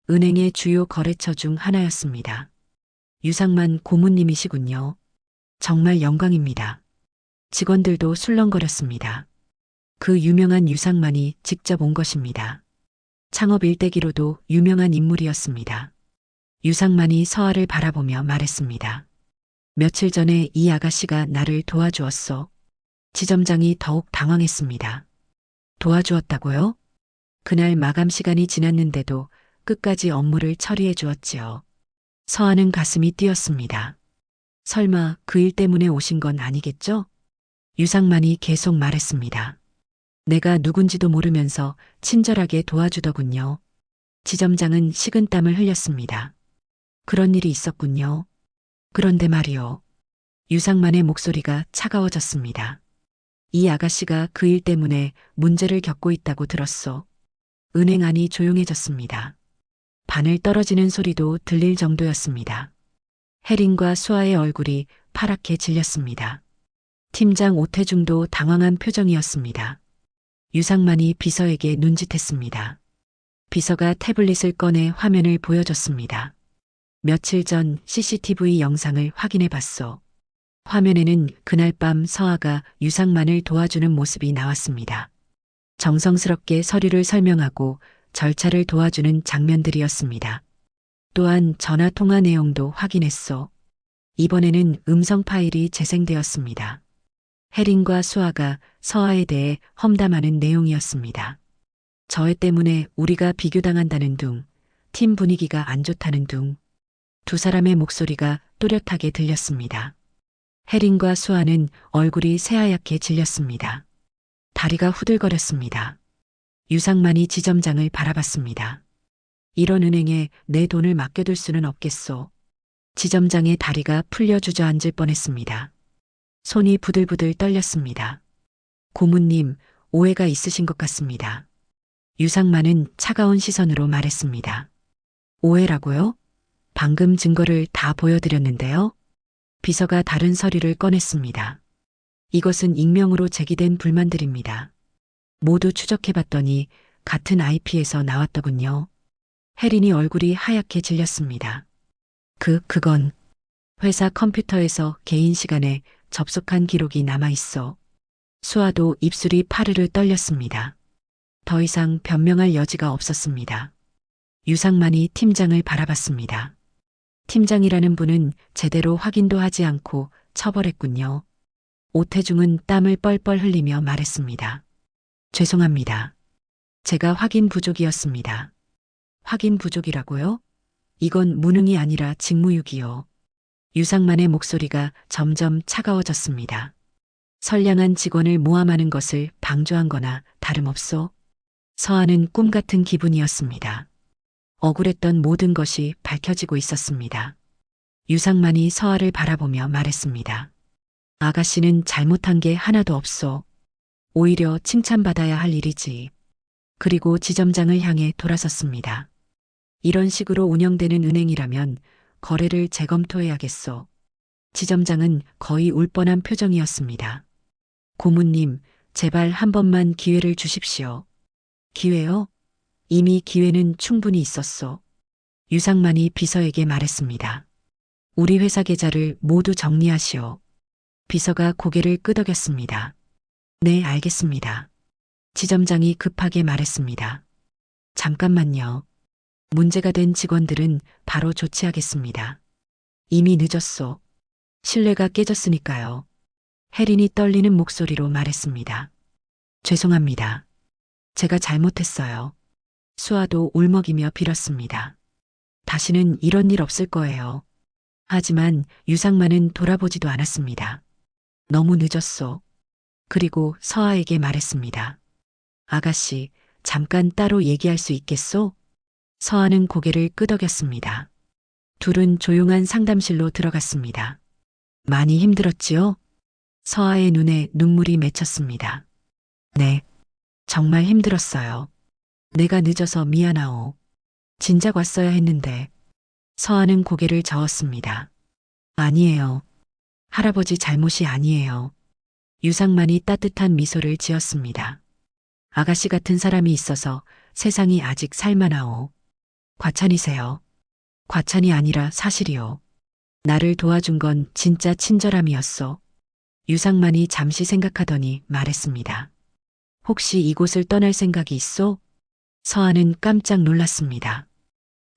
은행의 주요 거래처 중 하나였습니다. 유상만 고문님이시군요. 정말 영광입니다. 직원들도 술렁거렸습니다. 그 유명한 유상만이 직접 온 것입니다. 창업 일대기로도 유명한 인물이었습니다. 유상만이 서아를 바라보며 말했습니다. 며칠 전에 이 아가씨가 나를 도와주었소. 지점장이 더욱 당황했습니다. 도와주었다고요? 그날 마감 시간이 지났는데도 끝까지 업무를 처리해 주었지요. 서아는 가슴이 뛰었습니다. 설마 그 일 때문에 오신 건 아니겠죠? 유상만이 계속 말했습니다. 내가 누군지도 모르면서 친절하게 도와주더군요. 지점장은 식은땀을 흘렸습니다. 그런 일이 있었군요. 그런데 말이요. 유상만의 목소리가 차가워졌습니다. 이 아가씨가 그 일 때문에 문제를 겪고 있다고 들었소. 은행 안이 조용해졌습니다. 바늘 떨어지는 소리도 들릴 정도였습니다. 혜린과 수아의 얼굴이 파랗게 질렸습니다. 팀장 오태중도 당황한 표정이었습니다. 유상만이 비서에게 눈짓했습니다. 비서가 태블릿을 꺼내 화면을 보여줬습니다. 며칠 전 CCTV 영상을 확인해 봤소. 화면에는 그날 밤 서아가 유상만을 도와주는 모습이 나왔습니다. 정성스럽게 서류를 설명하고 절차를 도와주는 장면들이었습니다. 또한 전화 통화 내용도 확인했소. 이번에는 음성 파일이 재생되었습니다. 혜린과 수아가 서아에 대해 험담하는 내용이었습니다. 저 애 때문에 우리가 비교당한다는 둥, 팀 분위기가 안 좋다는 둥. 두 사람의 목소리가 또렷하게 들렸습니다. 혜린과 수아는 얼굴이 새하얗게 질렸습니다. 다리가 후들거렸습니다. 유상만이 지점장을 바라봤습니다. 이런 은행에 내 돈을 맡겨둘 수는 없겠소. 지점장의 다리가 풀려 주저앉을 뻔했습니다. 손이 부들부들 떨렸습니다. 고문님, 오해가 있으신 것 같습니다. 유상만은 차가운 시선으로 말했습니다. 오해라고요? 방금 증거를 다 보여드렸는데요. 비서가 다른 서류를 꺼냈습니다. 이것은 익명으로 제기된 불만들입니다. 모두 추적해봤더니 같은 IP에서 나왔더군요. 혜린이 얼굴이 하얗게 질렸습니다. 그건 회사 컴퓨터에서 개인 시간에 접속한 기록이 남아있어. 수아도 입술이 파르르 떨렸습니다. 더 이상 변명할 여지가 없었습니다. 유상만이 팀장을 바라봤습니다. 팀장이라는 분은 제대로 확인도 하지 않고 처벌했군요. 오태중은 땀을 뻘뻘 흘리며 말했습니다. 죄송합니다. 제가 확인 부족이었습니다. 확인 부족이라고요? 이건 무능이 아니라 직무유기요. 유상만의 목소리가 점점 차가워졌습니다. 선량한 직원을 모함하는 것을 방조한 거나 다름없소. 서아는 꿈 같은 기분이었습니다. 억울했던 모든 것이 밝혀지고 있었습니다. 유상만이 서아를 바라보며 말했습니다. 아가씨는 잘못한 게 하나도 없소. 오히려 칭찬받아야 할 일이지. 그리고 지점장을 향해 돌아섰습니다. 이런 식으로 운영되는 은행이라면 거래를 재검토해야겠소. 지점장은 거의 울 뻔한 표정이었습니다. 고문님, 제발 한 번만 기회를 주십시오. 기회요? 이미 기회는 충분히 있었소. 유상만이 비서에게 말했습니다. 우리 회사 계좌를 모두 정리하시오. 비서가 고개를 끄덕였습니다. 네, 알겠습니다. 지점장이 급하게 말했습니다. 잠깐만요. 문제가 된 직원들은 바로 조치하겠습니다. 이미 늦었소. 신뢰가 깨졌으니까요. 혜린이 떨리는 목소리로 말했습니다. 죄송합니다. 제가 잘못했어요. 수아도 울먹이며 빌었습니다. 다시는 이런 일 없을 거예요. 하지만 유상만은 돌아보지도 않았습니다. 너무 늦었소. 그리고 서아에게 말했습니다. 아가씨, 잠깐 따로 얘기할 수 있겠소? 서아는 고개를 끄덕였습니다. 둘은 조용한 상담실로 들어갔습니다. 많이 힘들었지요? 서아의 눈에 눈물이 맺혔습니다. 네, 정말 힘들었어요. 내가 늦어서 미안하오. 진작 왔어야 했는데. 서아는 고개를 저었습니다. 아니에요. 할아버지 잘못이 아니에요. 유상만이 따뜻한 미소를 지었습니다. 아가씨 같은 사람이 있어서 세상이 아직 살만하오. 과찬이세요. 과찬이 아니라 사실이요. 나를 도와준 건 진짜 친절함이었어. 유상만이 잠시 생각하더니 말했습니다. 혹시 이곳을 떠날 생각이 있어? 서아는 깜짝 놀랐습니다.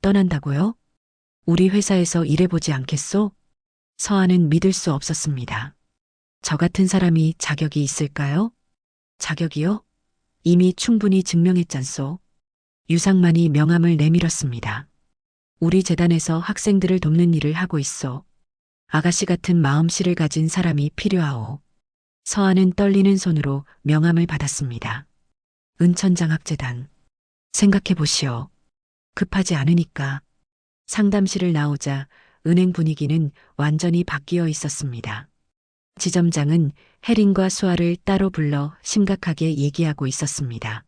떠난다고요? 우리 회사에서 일해보지 않겠소? 서아는 믿을 수 없었습니다. 저 같은 사람이 자격이 있을까요? 자격이요? 이미 충분히 증명했잖소. 유상만이 명함을 내밀었습니다. 우리 재단에서 학생들을 돕는 일을 하고 있어. 아가씨 같은 마음씨를 가진 사람이 필요하오. 서아는 떨리는 손으로 명함을 받았습니다. 은천장학재단. 생각해 보시오. 급하지 않으니까. 상담실을 나오자 은행 분위기는 완전히 바뀌어 있었습니다. 지점장은 혜린과 수아를 따로 불러 심각하게 얘기하고 있었습니다.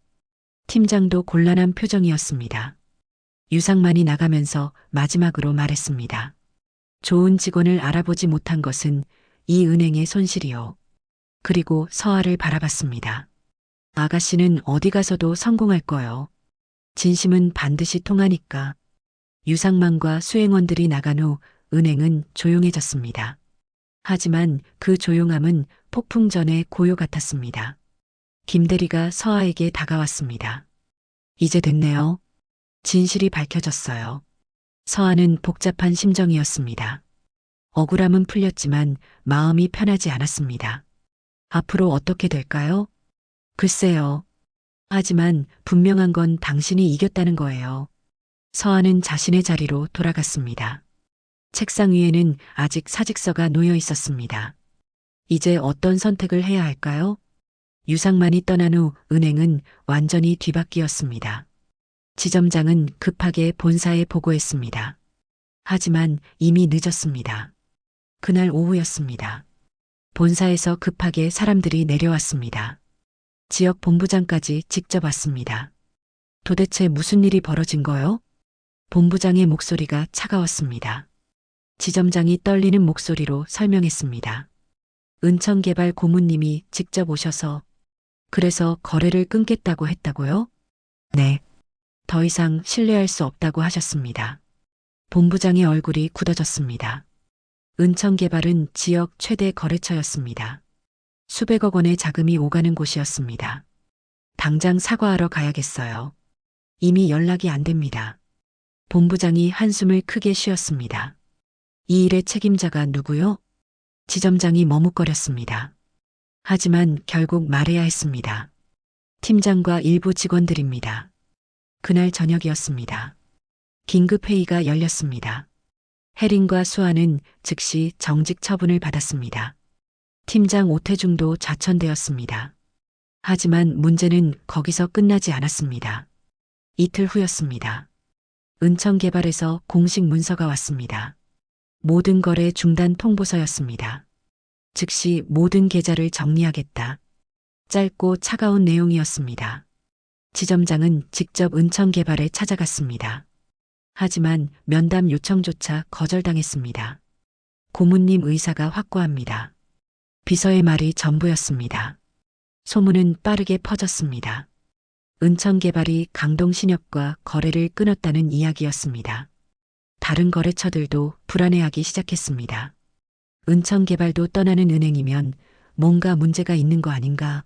팀장도 곤란한 표정이었습니다. 유상만이 나가면서 마지막으로 말했습니다. 좋은 직원을 알아보지 못한 것은 이 은행의 손실이요. 그리고 서아를 바라봤습니다. 아가씨는 어디 가서도 성공할 거요. 진심은 반드시 통하니까. 유상만과 수행원들이 나간 후 은행은 조용해졌습니다. 하지만 그 조용함은 폭풍 전의 고요 같았습니다. 김 대리가 서아에게 다가왔습니다. 이제 됐네요. 진실이 밝혀졌어요. 서아는 복잡한 심정이었습니다. 억울함은 풀렸지만 마음이 편하지 않았습니다. 앞으로 어떻게 될까요? 글쎄요. 하지만 분명한 건 당신이 이겼다는 거예요. 서아는 자신의 자리로 돌아갔습니다. 책상 위에는 아직 사직서가 놓여 있었습니다. 이제 어떤 선택을 해야 할까요? 유상만이 떠난 후 은행은 완전히 뒤바뀌었습니다. 지점장은 급하게 본사에 보고했습니다. 하지만 이미 늦었습니다. 그날 오후였습니다. 본사에서 급하게 사람들이 내려왔습니다. 지역 본부장까지 직접 왔습니다. 도대체 무슨 일이 벌어진 거요? 본부장의 목소리가 차가웠습니다. 지점장이 떨리는 목소리로 설명했습니다. 은천개발 고문님이 직접 오셔서 그래서 거래를 끊겠다고 했다고요? 네. 더 이상 신뢰할 수 없다고 하셨습니다. 본부장의 얼굴이 굳어졌습니다. 은천개발은 지역 최대 거래처였습니다. 수백억 원의 자금이 오가는 곳이었습니다. 당장 사과하러 가야겠어요. 이미 연락이 안 됩니다. 본부장이 한숨을 크게 쉬었습니다. 이 일의 책임자가 누구요? 지점장이 머뭇거렸습니다. 하지만 결국 말해야 했습니다. 팀장과 일부 직원들입니다. 그날 저녁이었습니다. 긴급회의가 열렸습니다. 혜린과 수아는 즉시 정직 처분을 받았습니다. 팀장 오태중도 좌천되었습니다. 하지만 문제는 거기서 끝나지 않았습니다. 이틀 후였습니다. 은천개발에서 공식 문서가 왔습니다. 모든 거래 중단 통보서였습니다. 즉시 모든 계좌를 정리하겠다. 짧고 차가운 내용이었습니다. 지점장은 직접 은천개발에 찾아갔습니다. 하지만 면담 요청조차 거절당했습니다. 고문님 의사가 확고합니다. 비서의 말이 전부였습니다. 소문은 빠르게 퍼졌습니다. 은천개발이 강동신협과 거래를 끊었다는 이야기였습니다. 다른 거래처들도 불안해하기 시작했습니다. 은천개발도 떠나는 은행이면 뭔가 문제가 있는 거 아닌가?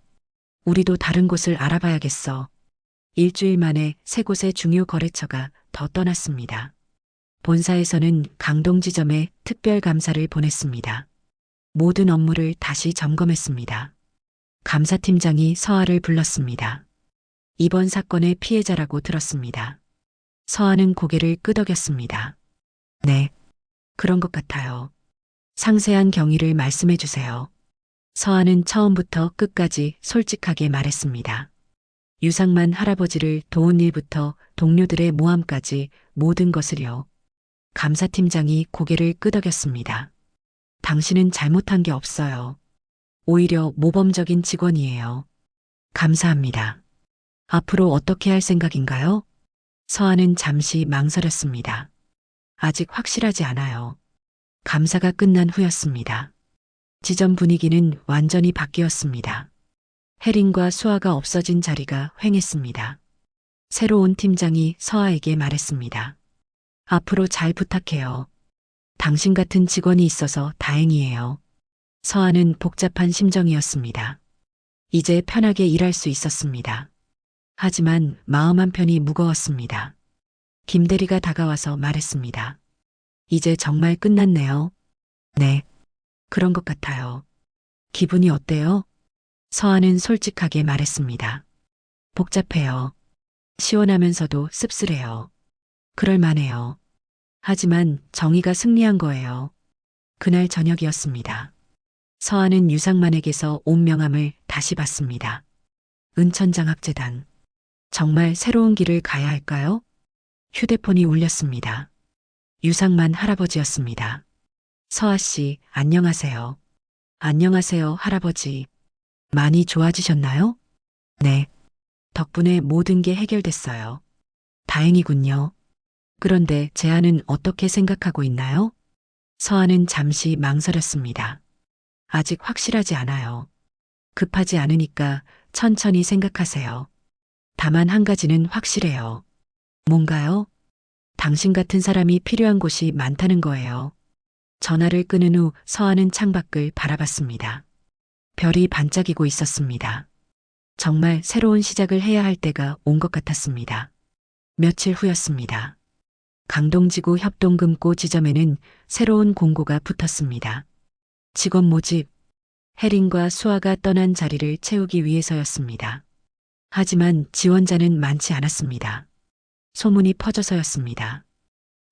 우리도 다른 곳을 알아봐야겠어. 일주일 만에 세 곳의 중요 거래처가 더 떠났습니다. 본사에서는 강동지점에 특별감사를 보냈습니다. 모든 업무를 다시 점검했습니다. 감사팀장이 서아를 불렀습니다. 이번 사건의 피해자라고 들었습니다. 서아는 고개를 끄덕였습니다. 네, 그런 것 같아요. 상세한 경위를 말씀해 주세요. 서아는 처음부터 끝까지 솔직하게 말했습니다. 유상만 할아버지를 도운 일부터 동료들의 모함까지 모든 것을요. 감사팀장이 고개를 끄덕였습니다. 당신은 잘못한 게 없어요. 오히려 모범적인 직원이에요. 감사합니다. 앞으로 어떻게 할 생각인가요? 서아는 잠시 망설였습니다. 아직 확실하지 않아요. 감사가 끝난 후였습니다. 지점 분위기는 완전히 바뀌었습니다. 혜린과 수아가 없어진 자리가 휑했습니다. 새로운 팀장이 서아에게 말했습니다. 앞으로 잘 부탁해요. 당신 같은 직원이 있어서 다행이에요. 서아는 복잡한 심정이었습니다. 이제 편하게 일할 수 있었습니다. 하지만 마음 한편이 무거웠습니다. 김 대리가 다가와서 말했습니다. 이제 정말 끝났네요. 네, 그런 것 같아요. 기분이 어때요? 서아는 솔직하게 말했습니다. 복잡해요. 시원하면서도 씁쓸해요. 그럴만해요. 하지만 정의가 승리한 거예요. 그날 저녁이었습니다. 서아는 유상만에게서 온 명함을 다시 받습니다. 은천장학재단. 정말 새로운 길을 가야 할까요? 휴대폰이 울렸습니다. 유상만 할아버지였습니다. 서아 씨, 안녕하세요. 안녕하세요, 할아버지. 많이 좋아지셨나요? 네. 덕분에 모든 게 해결됐어요. 다행이군요. 그런데 제안은 어떻게 생각하고 있나요? 서아는 잠시 망설였습니다. 아직 확실하지 않아요. 급하지 않으니까 천천히 생각하세요. 다만 한 가지는 확실해요. 뭔가요? 당신 같은 사람이 필요한 곳이 많다는 거예요. 전화를 끊은 후 서아는 창밖을 바라봤습니다. 별이 반짝이고 있었습니다. 정말 새로운 시작을 해야 할 때가 온 것 같았습니다. 며칠 후였습니다. 강동지구 협동금고 지점에는 새로운 공고가 붙었습니다. 직원 모집, 혜린과 수아가 떠난 자리를 채우기 위해서였습니다. 하지만 지원자는 많지 않았습니다. 소문이 퍼져서였습니다.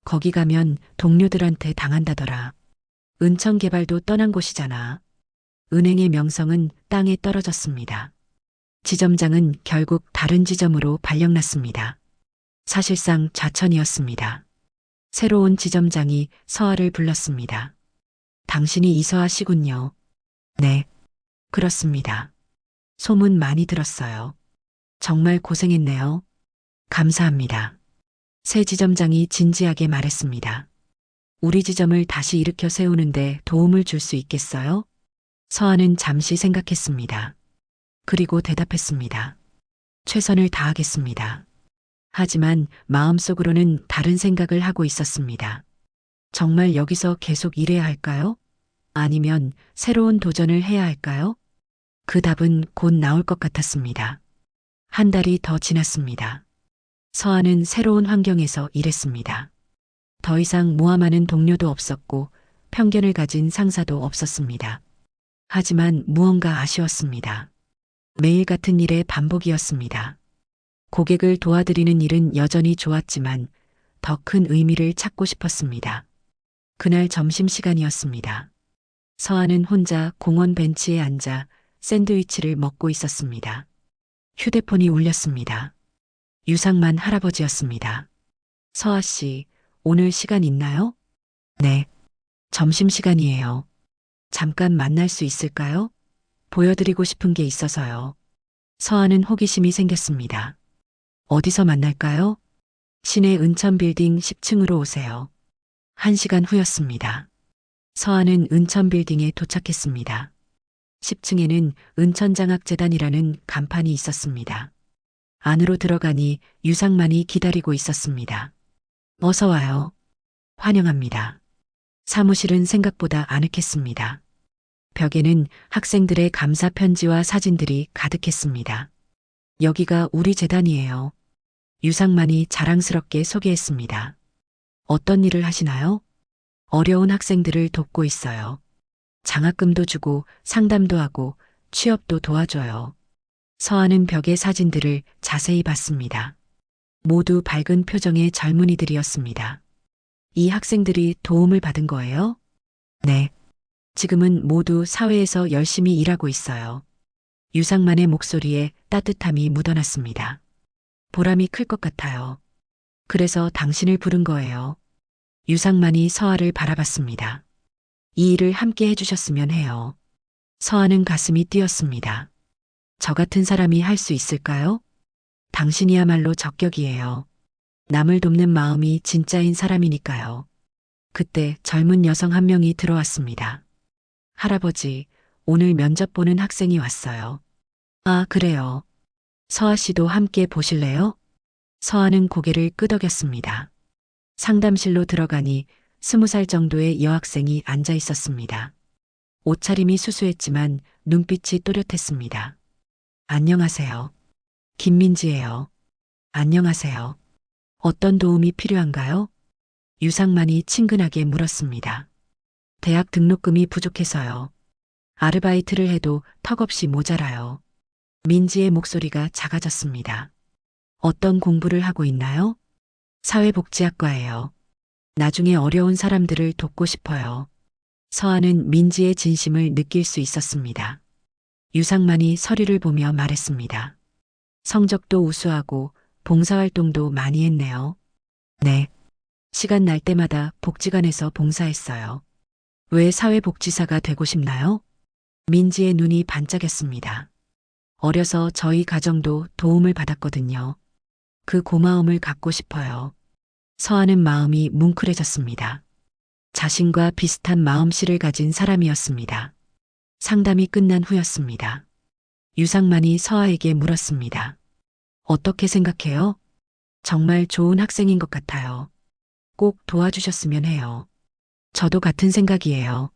거기 가면 동료들한테 당한다더라. 은천개발도 떠난 곳이잖아. 은행의 명성은 땅에 떨어졌습니다. 지점장은 결국 다른 지점으로 발령났습니다. 사실상 좌천이었습니다. 새로운 지점장이 서아를 불렀습니다. 당신이 이서아 씨군요. 네, 그렇습니다. 소문 많이 들었어요. 정말 고생했네요. 감사합니다. 새 지점장이 진지하게 말했습니다. 우리 지점을 다시 일으켜 세우는데 도움을 줄 수 있겠어요? 서아는 잠시 생각했습니다. 그리고 대답했습니다. 최선을 다하겠습니다. 하지만 마음속으로는 다른 생각을 하고 있었습니다. 정말 여기서 계속 일해야 할까요? 아니면 새로운 도전을 해야 할까요? 그 답은 곧 나올 것 같았습니다. 한 달이 더 지났습니다. 서아는 새로운 환경에서 일했습니다. 더 이상 모함하는 동료도 없었고 편견을 가진 상사도 없었습니다. 하지만 무언가 아쉬웠습니다. 매일 같은 일의 반복이었습니다. 고객을 도와드리는 일은 여전히 좋았지만 더 큰 의미를 찾고 싶었습니다. 그날 점심시간이었습니다. 서아는 혼자 공원 벤치에 앉아 샌드위치를 먹고 있었습니다. 휴대폰이 울렸습니다. 유상만 할아버지였습니다. 서아 씨, 오늘 시간 있나요? 네. 점심시간이에요. 잠깐 만날 수 있을까요? 보여드리고 싶은 게 있어서요. 서아는 호기심이 생겼습니다. 어디서 만날까요? 시내 은천빌딩 10층으로 오세요. 1시간 후였습니다. 서아는 은천빌딩에 도착했습니다. 10층에는 은천장학재단이라는 간판이 있었습니다. 안으로 들어가니 유상만이 기다리고 있었습니다. 어서 와요. 환영합니다. 사무실은 생각보다 아늑했습니다. 벽에는 학생들의 감사 편지와 사진들이 가득했습니다. 여기가 우리 재단이에요. 유상만이 자랑스럽게 소개했습니다. 어떤 일을 하시나요? 어려운 학생들을 돕고 있어요. 장학금도 주고 상담도 하고 취업도 도와줘요. 서아는 벽의 사진들을 자세히 봤습니다. 모두 밝은 표정의 젊은이들이었습니다. 이 학생들이 도움을 받은 거예요? 네. 지금은 모두 사회에서 열심히 일하고 있어요. 유상만의 목소리에 따뜻함이 묻어났습니다. 보람이 클 것 같아요. 그래서 당신을 부른 거예요. 유상만이 서아를 바라봤습니다. 이 일을 함께 해주셨으면 해요. 서아는 가슴이 뛰었습니다. 저 같은 사람이 할 수 있을까요? 당신이야말로 적격이에요. 남을 돕는 마음이 진짜인 사람이니까요. 그때 젊은 여성 한 명이 들어왔습니다. 할아버지, 오늘 면접 보는 학생이 왔어요. 아, 그래요. 서아 씨도 함께 보실래요? 서아는 고개를 끄덕였습니다. 상담실로 들어가니 20살 정도의 여학생이 앉아 있었습니다. 옷차림이 수수했지만 눈빛이 또렷했습니다. 안녕하세요. 김민지예요. 안녕하세요. 어떤 도움이 필요한가요? 유상만이 친근하게 물었습니다. 대학 등록금이 부족해서요. 아르바이트를 해도 턱없이 모자라요. 민지의 목소리가 작아졌습니다. 어떤 공부를 하고 있나요? 사회복지학과예요. 나중에 어려운 사람들을 돕고 싶어요. 서아는 민지의 진심을 느낄 수 있었습니다. 유상만이 서류를 보며 말했습니다. 성적도 우수하고 봉사활동도 많이 했네요. 네. 시간 날 때마다 복지관에서 봉사했어요. 왜 사회복지사가 되고 싶나요? 민지의 눈이 반짝였습니다. 어려서 저희 가정도 도움을 받았거든요. 그 고마움을 갚고 싶어요. 서하는 마음이 뭉클해졌습니다. 자신과 비슷한 마음씨를 가진 사람이었습니다. 상담이 끝난 후였습니다. 유상만이 서하에게 물었습니다. 어떻게 생각해요? 정말 좋은 학생인 것 같아요. 꼭 도와주셨으면 해요. 저도 같은 생각이에요.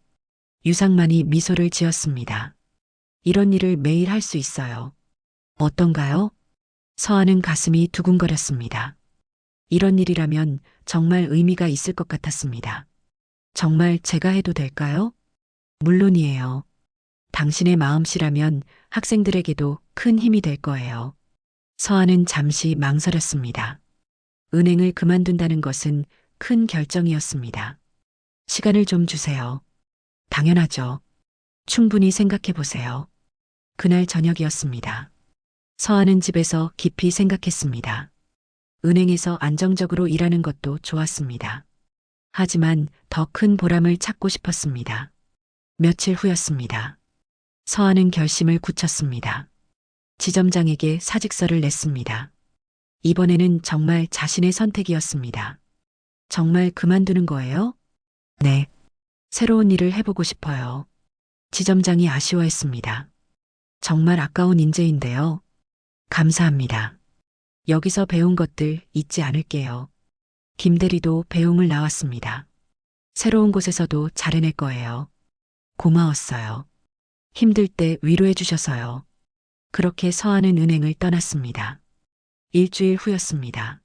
유상만이 미소를 지었습니다. 이런 일을 매일 할 수 있어요. 어떤가요? 서하는 가슴이 두근거렸습니다. 이런 일이라면 정말 의미가 있을 것 같았습니다. 정말 제가 해도 될까요? 물론이에요. 당신의 마음씨라면 학생들에게도 큰 힘이 될 거예요. 서하는 잠시 망설였습니다. 은행을 그만둔다는 것은 큰 결정이었습니다. 시간을 좀 주세요. 당연하죠. 충분히 생각해 보세요. 그날 저녁이었습니다. 서하는 집에서 깊이 생각했습니다. 은행에서 안정적으로 일하는 것도 좋았습니다. 하지만 더 큰 보람을 찾고 싶었습니다. 며칠 후였습니다. 서하는 결심을 굳혔습니다. 지점장에게 사직서를 냈습니다. 이번에는 정말 자신의 선택이었습니다. 정말 그만두는 거예요? 네. 새로운 일을 해보고 싶어요. 지점장이 아쉬워했습니다. 정말 아까운 인재인데요. 감사합니다. 여기서 배운 것들 잊지 않을게요. 김대리도 배움을 나왔습니다. 새로운 곳에서도 잘해낼 거예요. 고마웠어요. 힘들 때 위로해 주셔서요. 그렇게 서하는 은행을 떠났습니다. 일주일 후였습니다.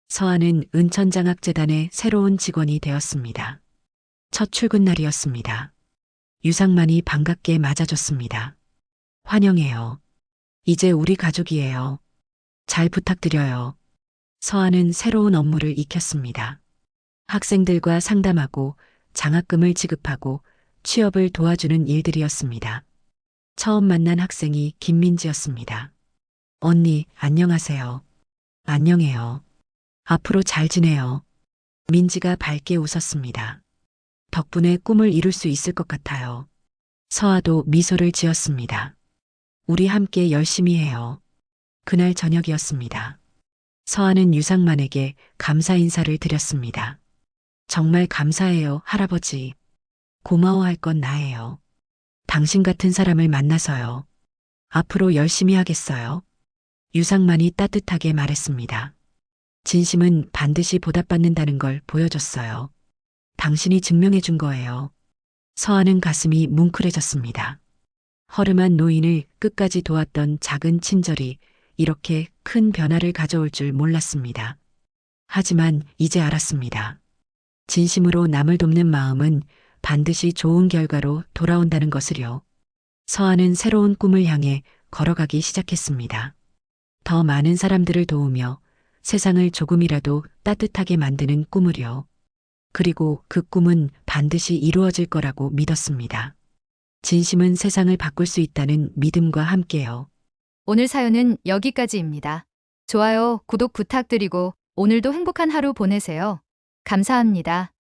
서하는 은천장학재단의 새로운 직원이 되었습니다. 첫 출근 날이었습니다. 유상만이 반갑게 맞아줬습니다. 환영해요. 이제 우리 가족이에요. 잘 부탁드려요. 서하는 새로운 업무를 익혔습니다. 학생들과 상담하고 장학금을 지급하고 취업을 도와주는 일들이었습니다. 처음 만난 학생이 김민지였습니다. 언니, 안녕하세요. 안녕해요. 앞으로 잘 지내요. 민지가 밝게 웃었습니다. 덕분에 꿈을 이룰 수 있을 것 같아요. 서하도 미소를 지었습니다. 우리 함께 열심히 해요. 그날 저녁이었습니다. 서하는 유상만에게 감사 인사를 드렸습니다. 정말 감사해요, 할아버지. 고마워할 건 나예요. 당신 같은 사람을 만나서요. 앞으로 열심히 하겠어요. 유상만이 따뜻하게 말했습니다. 진심은 반드시 보답받는다는 걸 보여줬어요. 당신이 증명해 준 거예요. 서하는 가슴이 뭉클해졌습니다. 허름한 노인을 끝까지 도왔던 작은 친절이 이렇게 큰 변화를 가져올 줄 몰랐습니다. 하지만 이제 알았습니다. 진심으로 남을 돕는 마음은 반드시 좋은 결과로 돌아온다는 것을요. 서하는 새로운 꿈을 향해 걸어가기 시작했습니다. 더 많은 사람들을 도우며 세상을 조금이라도 따뜻하게 만드는 꿈을요. 그리고 그 꿈은 반드시 이루어질 거라고 믿었습니다. 진심은 세상을 바꿀 수 있다는 믿음과 함께요. 오늘 사연은 여기까지입니다. 좋아요, 구독 부탁드리고 오늘도 행복한 하루 보내세요. 감사합니다.